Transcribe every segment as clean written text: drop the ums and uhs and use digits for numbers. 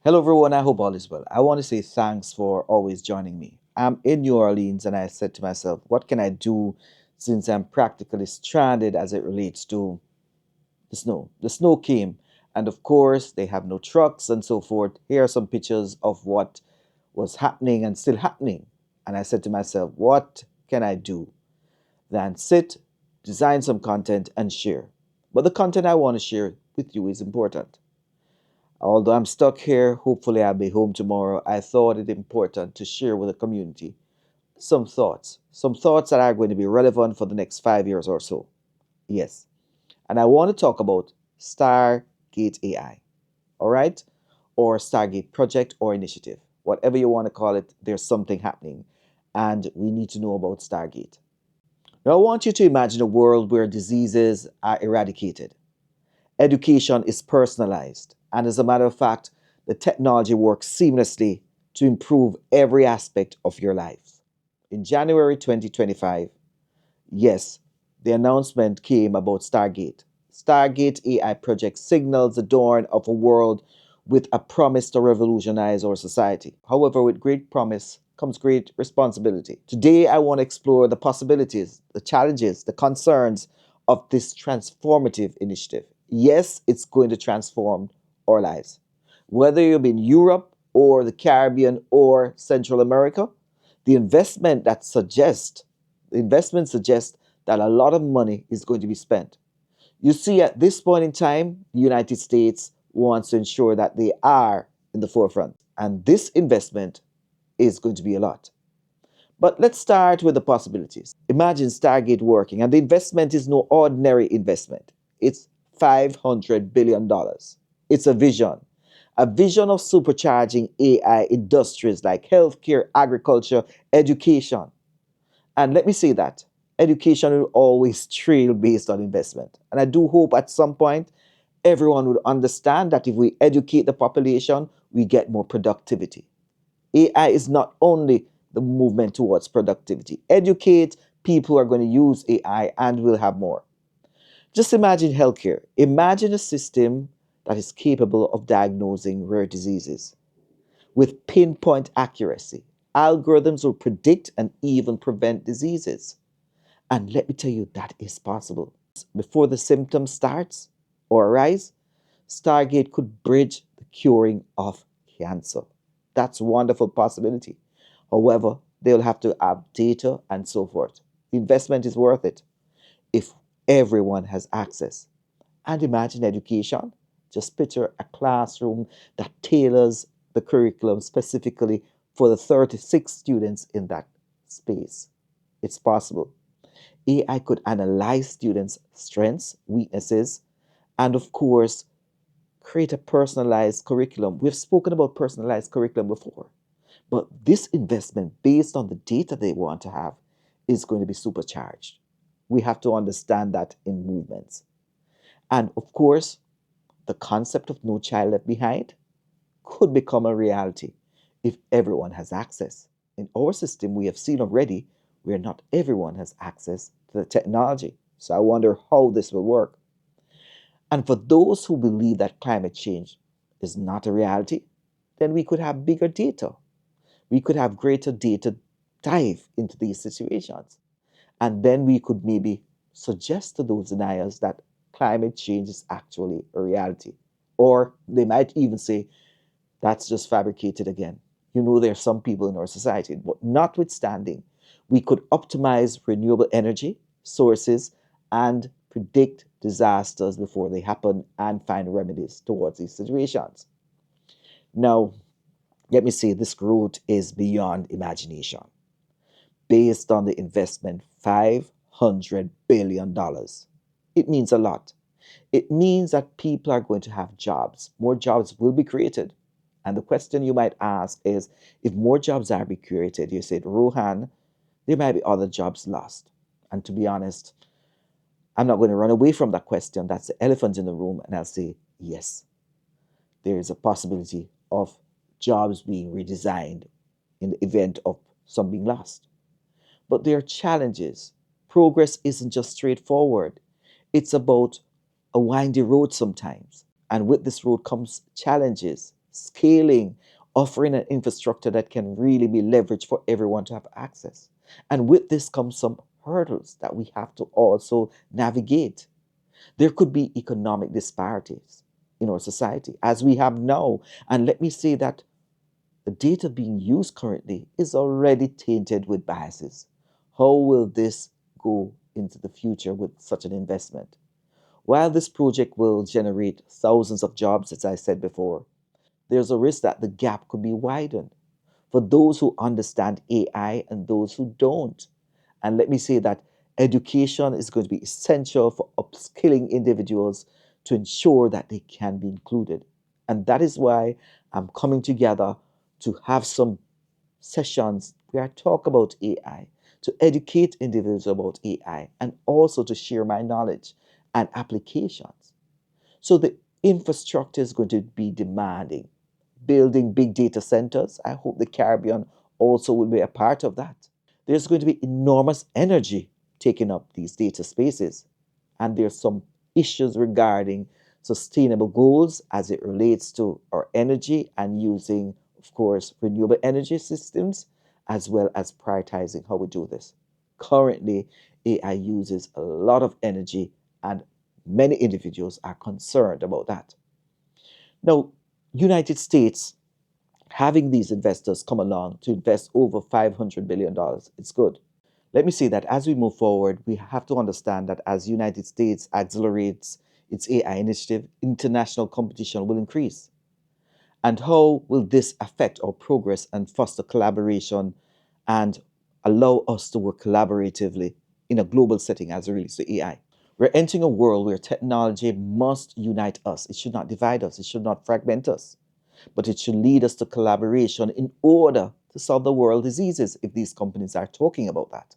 Hello, everyone. I hope all is well. I want to say thanks for always joining me. I'm in New Orleans and I said to myself, what can I do since I'm practically stranded as it relates to the snow? The snow came, and of course, they have no trucks and so forth. Here are some pictures of what was happening and still happening. And I said to myself, what can I do than sit, design some content, and share? But the content I want to share with you is important. Although I'm stuck here, hopefully I'll be home tomorrow. I thought it important to share with the community some thoughts that are going to be relevant for the next 5 years or so. Yes. And I want to talk about Stargate AI, all right? Or Stargate project or initiative. Whatever you want to call it, there's something happening. And we need to know about Stargate. Now, I want you to imagine a world where diseases are eradicated. Education is personalized. And as a matter of fact, the technology works seamlessly to improve every aspect of your life. In January 2025, yes, the announcement came about Stargate. Stargate AI project signals the dawn of a world with a promise to revolutionize our society. However, with great promise comes great responsibility. Today, I want to explore the possibilities, the challenges, the concerns of this transformative initiative. Yes, it's going to transform our lives. Whether you're in Europe or the Caribbean or Central America, the investment that suggests the investment suggests that a lot of money is going to be spent. You see, at this point in time, the United States wants to ensure that they are in the forefront. And this investment is going to be a lot. But let's start with the possibilities. Imagine Stargate working, and the investment is no ordinary investment. It's $500 billion. It's a vision of supercharging AI industries like healthcare, agriculture, education. And let me say that education will always trail based on investment. And I do hope at some point everyone would understand that if we educate the population, we get more productivity. AI is not only the movement towards productivity. Educate people who are going to use AI and we'll have more. Just imagine healthcare. Imagine a system that is capable of diagnosing rare diseases with pinpoint accuracy. Algorithms will predict and even prevent diseases. And let me tell you, that is possible. Before the symptoms starts or arise, Stargate could bridge the curing of cancer. That's a wonderful possibility. However, they'll have to have data and so forth. The investment is worth it if everyone has access. And imagine education. Just picture a classroom that tailors the curriculum specifically for the 36 students in that space. It's possible. AI could analyze students' strengths, weaknesses, and of course, create a personalized curriculum. We've spoken about personalized curriculum before, but this investment, based on the data they want to have, is going to be supercharged. We have to understand that in movements. And of course, the concept of no child left behind could become a reality if everyone has access. In our system, we have seen already where not everyone has access to the technology. So I wonder how this will work. And for those who believe that climate change is not a reality, then we could have bigger data. We could have greater data dive into these situations. And then we could maybe suggest to those deniers that climate change is actually a reality. Or they might even say that's just fabricated again. You know, there are some people in our society, but notwithstanding, we could optimize renewable energy sources and predict disasters before they happen and find remedies towards these situations. Now, let me say this growth is beyond imagination. Based on the investment, $500 billion. It means a lot. It means that people are going to have jobs. More jobs will be created. And the question you might ask is, if more jobs are being created, you said, Rohan, there might be other jobs lost. And to be honest, I'm not going to run away from that question. That's the elephant in the room. And I'll say, yes, there is a possibility of jobs being redesigned in the event of some being lost. But there are challenges. Progress isn't just straightforward, it's about a windy road sometimes. And with this road comes challenges. scaling, offering an infrastructure that can really be leveraged for everyone to have access. And with this comes some hurdles that we have to also navigate. There could be economic disparities in our society, as we have now. And let me say that the data being used currently is already tainted with biases. How will this go into the future with such an investment? While this project will generate thousands of jobs, as I said before, there's a risk that the gap could be widened for those who understand AI and those who don't. And let me say that education is going to be essential for upskilling individuals to ensure that they can be included. And that is why I'm coming together to have some sessions where I talk about AI, to educate individuals about AI, and also to share my knowledge and applications. So the infrastructure is going to be demanding. Building big data centers, I hope the Caribbean also will be a part of that. There's going to be enormous energy taking up these data spaces. And there's some issues regarding sustainable goals as it relates to our energy and using, of course, renewable energy systems, as well as prioritizing how we do this. Currently, AI uses a lot of energy, and many individuals are concerned about that. Now, United States having these investors come along to invest over $500 billion, it's good. Let me say that as we move forward, we have to understand that as United States accelerates its AI initiative, international competition will increase. And how will this affect our progress and foster collaboration and allow us to work collaboratively in a global setting as it relates to AI? We're entering a world where technology must unite us. It should not divide us. It should not fragment us, but it should lead us to collaboration in order to solve the world diseases if these companies are talking about that.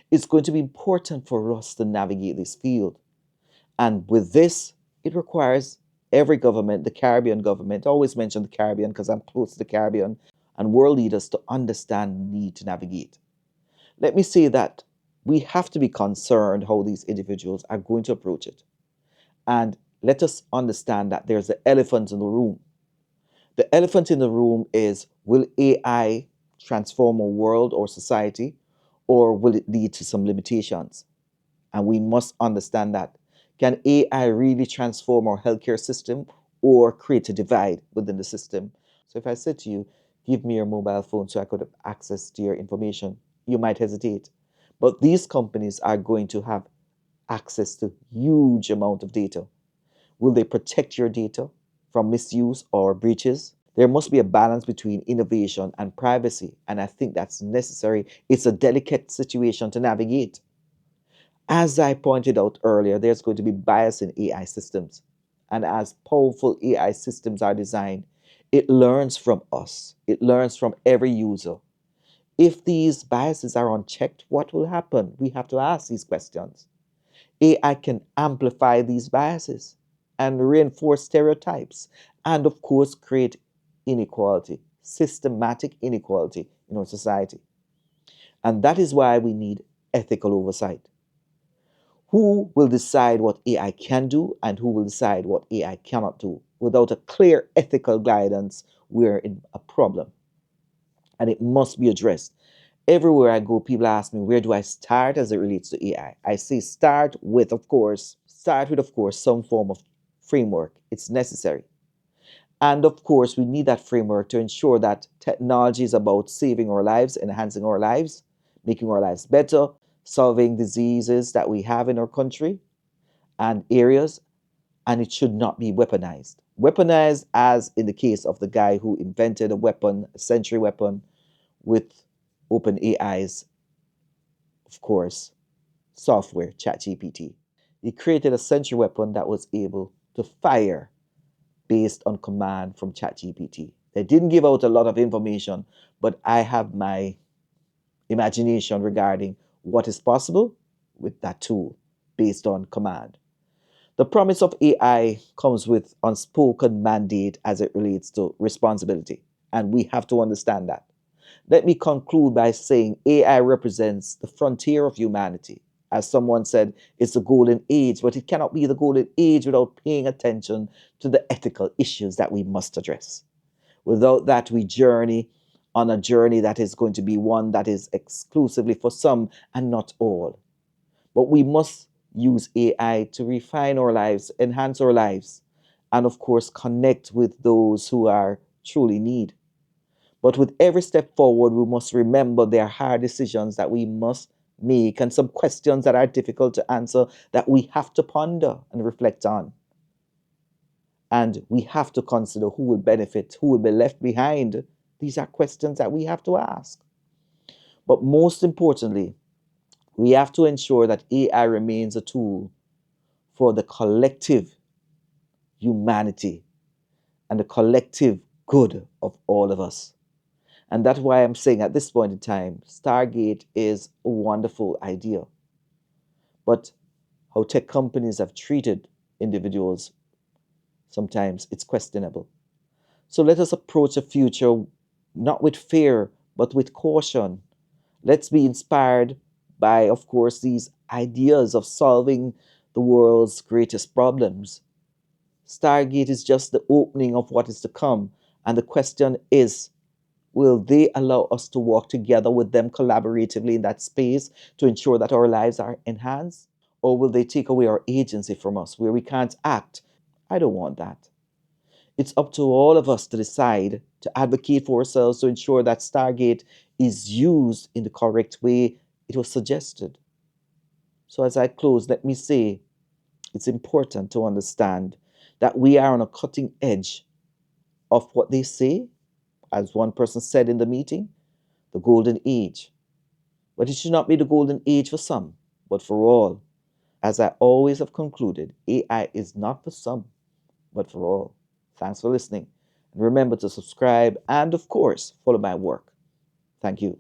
It's going to be important for us to navigate this field. And with this, it requires every government, the Caribbean government, I always mention the Caribbean because I'm close to the Caribbean, and world leaders to understand the need to navigate. Let me say that we have to be concerned how these individuals are going to approach it. And let us understand that there's the elephant in the room. The elephant in the room is, will AI transform our world or society, or will it lead to some limitations? And we must understand that. Can AI really transform our healthcare system or create a divide within the system? So if I said to you, give me your mobile phone so I could have access to your information, you might hesitate. But these companies are going to have access to huge amount of data. Will they protect your data from misuse or breaches? There must be a balance between innovation and privacy, and I think that's necessary. It's a delicate situation to navigate. As I pointed out earlier, there's going to be bias in AI systems. And as powerful AI systems are designed, it learns from us, it learns from every user. If these biases are unchecked, what will happen? We have to ask these questions. AI can amplify these biases and reinforce stereotypes, and of course, create inequality, systematic inequality in our society. And that is why we need ethical oversight. Who will decide what AI can do and who will decide what AI cannot do? Without a clear ethical guidance, we're in a problem and it must be addressed. Everywhere I go, people ask me, where do I start as it relates to AI? I say start with, of course, some form of framework. It's necessary. And of course, we need that framework to ensure that technology is about saving our lives, enhancing our lives, making our lives better, solving diseases that we have in our country and areas, and it should not be weaponized. Weaponized, as in the case of the guy who invented a weapon, a century weapon, with OpenAI's, of course, software, ChatGPT. He created a century weapon that was able to fire based on command from ChatGPT. They didn't give out a lot of information, but I have my imagination regarding what is possible with that tool based on command. The promise of AI comes with unspoken mandate as it relates to responsibility, and we have to understand that. Let me conclude by saying AI represents the frontier of humanity. As someone said, it's the golden age, but it cannot be the golden age without paying attention to the ethical issues that we must address. Without that, we journey on a journey that is going to be one that is exclusively for some and not all. But we must use AI to refine our lives, enhance our lives, and of course, connect with those who are truly need. But with every step forward, we must remember there are hard decisions that we must make and some questions that are difficult to answer that we have to ponder and reflect on. And we have to consider who will benefit, who will be left behind. These are questions that we have to ask. But most importantly, we have to ensure that AI remains a tool for the collective humanity and the collective good of all of us. And that's why I'm saying at this point in time, Stargate is a wonderful idea. But how tech companies have treated individuals, sometimes it's questionable. So let us approach the future not with fear, but with caution. Let's be inspired by, of course, these ideas of solving the world's greatest problems. Stargate is just the opening of what is to come. And the question is, will they allow us to work together with them collaboratively in that space to ensure that our lives are enhanced? Or will they take away our agency from us where we can't act? I don't want that. It's up to all of us to decide to advocate for ourselves to ensure that Stargate is used in the correct way it was suggested. So, as I close, let me say it's important to understand that we are on a cutting edge of what they say, as one person said in the meeting, the golden age. But it should not be the golden age for some, but for all. As I always have concluded, AI is not for some, but for all. Thanks for listening. And remember to subscribe and, of course, follow my work. Thank you.